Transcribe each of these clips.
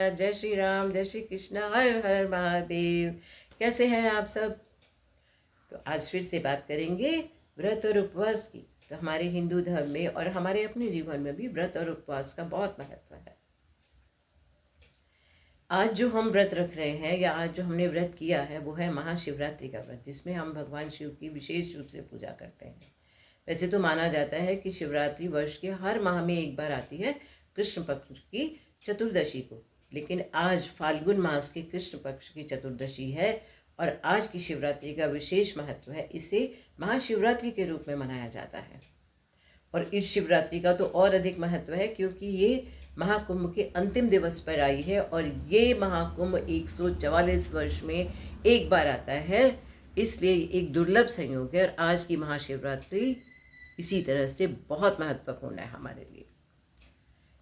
जय श्री राम, जय श्री कृष्ण, हर हर महादेव। कैसे हैं आप सब? तो आज फिर से बात करेंगे व्रत और उपवास की। तो हमारे हिंदू धर्म में और हमारे अपने जीवन में भी व्रत और उपवास का बहुत महत्व है। आज जो हम व्रत रख रहे हैं या आज जो हमने व्रत किया है वो है महाशिवरात्रि का व्रत, जिसमें हम भगवान शिव की विशेष रूप से पूजा करते हैं। वैसे तो माना जाता है कि शिवरात्रि वर्ष के हर माह में एक बार आती है, कृष्ण पक्ष की चतुर्दशी को। लेकिन आज फाल्गुन मास के कृष्ण पक्ष की चतुर्दशी है और आज की शिवरात्रि का विशेष महत्व है। इसे महाशिवरात्रि के रूप में मनाया जाता है। और इस शिवरात्रि का तो और अधिक महत्व है क्योंकि ये महाकुंभ के अंतिम दिवस पर आई है और ये महाकुंभ 144 वर्ष में एक बार आता है, इसलिए एक दुर्लभ संयोग है। और आज की महाशिवरात्रि इसी तरह से बहुत महत्वपूर्ण है हमारे लिए।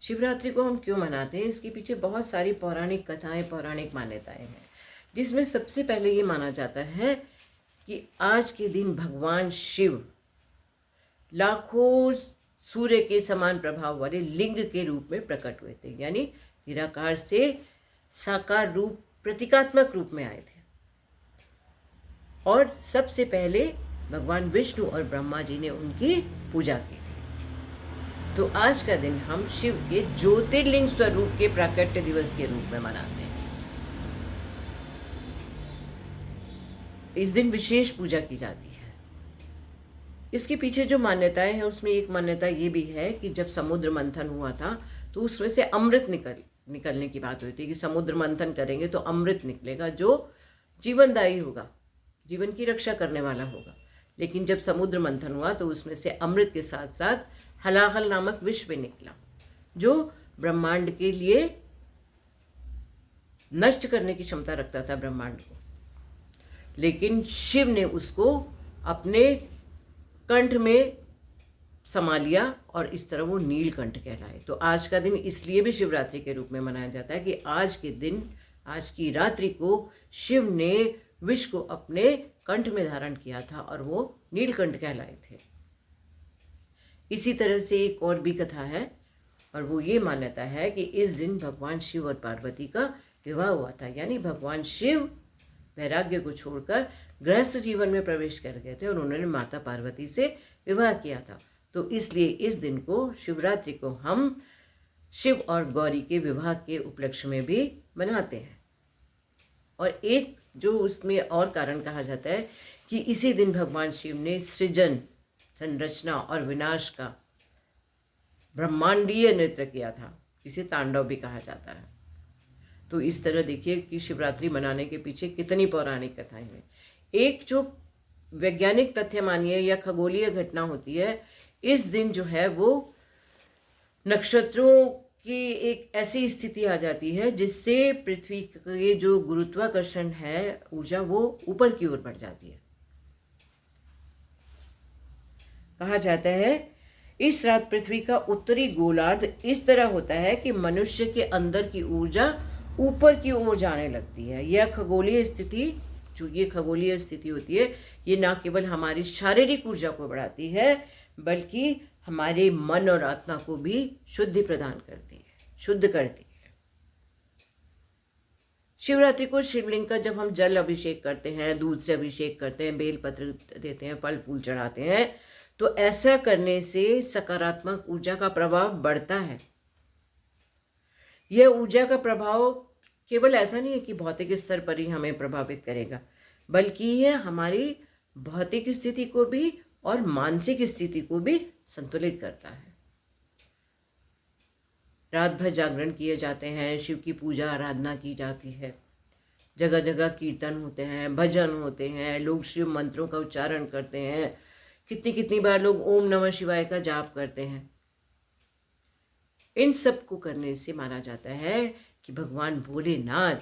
शिवरात्रि को हम क्यों मनाते हैं, इसके पीछे बहुत सारी पौराणिक कथाएं, पौराणिक मान्यताएं हैं, जिसमें सबसे पहले ये माना जाता है कि आज के दिन भगवान शिव लाखों सूर्य के समान प्रभाव वाले लिंग के रूप में प्रकट हुए थे, यानी निराकार से साकार रूप, प्रतीकात्मक रूप में आए थे। और सबसे पहले भगवान विष्णु और ब्रह्मा जी ने उनकी पूजा की थी। तो आज का दिन हम शिव के ज्योतिर्लिंग स्वरूप के प्राकट्य दिवस के रूप में मनाते हैं। इस दिन विशेष पूजा की जाती है। इसके पीछे जो मान्यताएं हैं उसमें एक मान्यता ये भी है कि जब समुद्र मंथन हुआ था तो उसमें से अमृत निकलने की बात हुई थी कि समुद्र मंथन करेंगे तो अमृत निकलेगा जो जीवनदायी होगा, जीवन की रक्षा करने वाला होगा। लेकिन जब समुद्र मंथन हुआ तो उसमें से अमृत के साथ साथ हलाहल नामक विष भी निकला, जो ब्रह्मांड के लिए नष्ट करने की क्षमता रखता था ब्रह्मांड को। लेकिन शिव ने उसको अपने कंठ में समा लिया और इस तरह वो नीलकंठ कहलाए। तो आज का दिन इसलिए भी शिवरात्रि के रूप में मनाया जाता है कि आज के दिन, आज की रात्रि को शिव ने विष को अपने कंठ में धारण किया था और वो नीलकंठ कहलाए थे। इसी तरह से एक और भी कथा है और वो ये मान्यता है कि इस दिन भगवान शिव और पार्वती का विवाह हुआ था, यानी भगवान शिव वैराग्य को छोड़कर गृहस्थ जीवन में प्रवेश कर गए थे और उन्होंने माता पार्वती से विवाह किया था। तो इसलिए इस दिन को, शिवरात्रि को, हम शिव और गौरी के विवाह के उपलक्ष्य में भी मनाते हैं। और एक जो उसमें और कारण कहा जाता है कि इसी दिन भगवान शिव ने सृजन, संरचना और विनाश का ब्रह्मांडीय नृत्य किया था, इसे तांडव भी कहा जाता है। तो इस तरह देखिए कि शिवरात्रि मनाने के पीछे कितनी पौराणिक कथाएं हैं। एक जो वैज्ञानिक तथ्य मानिए या खगोलीय घटना होती है, इस दिन जो है वो नक्षत्रों की एक ऐसी स्थिति आ जाती है जिससे पृथ्वी के जो गुरुत्वाकर्षण है, ऊर्जा, वो ऊपर की ओर बढ़ जाती है। कहा जाता है इस रात पृथ्वी का उत्तरी गोलार्ध इस तरह होता है कि मनुष्य के अंदर की ऊर्जा ऊपर की ओर जाने लगती है। यह खगोलीय स्थिति, जो ये खगोलीय स्थिति होती है, ये ना केवल हमारी शारीरिक ऊर्जा को बढ़ाती है बल्कि हमारे मन और आत्मा को भी शुद्धि प्रदान करती है, शुद्ध करती है। शिवरात्रि को शिवलिंग का जब हम जल अभिषेक करते हैं, दूध से अभिषेक करते हैं, बेलपत्र देते हैं, फल फूल चढ़ाते हैं, तो ऐसा करने से सकारात्मक ऊर्जा का प्रभाव बढ़ता है। यह ऊर्जा का प्रभाव केवल ऐसा नहीं है कि भौतिक स्तर पर ही हमें प्रभावित करेगा, बल्कि यह हमारी भौतिक स्थिति को भी और मानसिक स्थिति को भी संतुलित करता है। रात भर जागरण किए जाते हैं, शिव की पूजा आराधना की जाती है, जगह जगह कीर्तन होते हैं, भजन होते हैं, लोग शिव मंत्रों का उच्चारण करते हैं, कितनी कितनी बार लोग ओम नमः शिवाय का जाप करते हैं। इन सब को करने से माना जाता है कि भगवान भोलेनाथ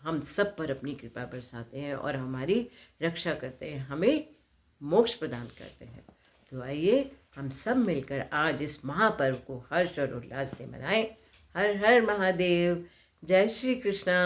हम सब पर अपनी कृपा बरसाते हैं और हमारी रक्षा करते हैं, हमें मोक्ष प्रदान करते हैं। तो आइए हम सब मिलकर आज इस महापर्व को हर्ष और उल्लास से मनाएं। हर हर महादेव। जय श्री कृष्णा।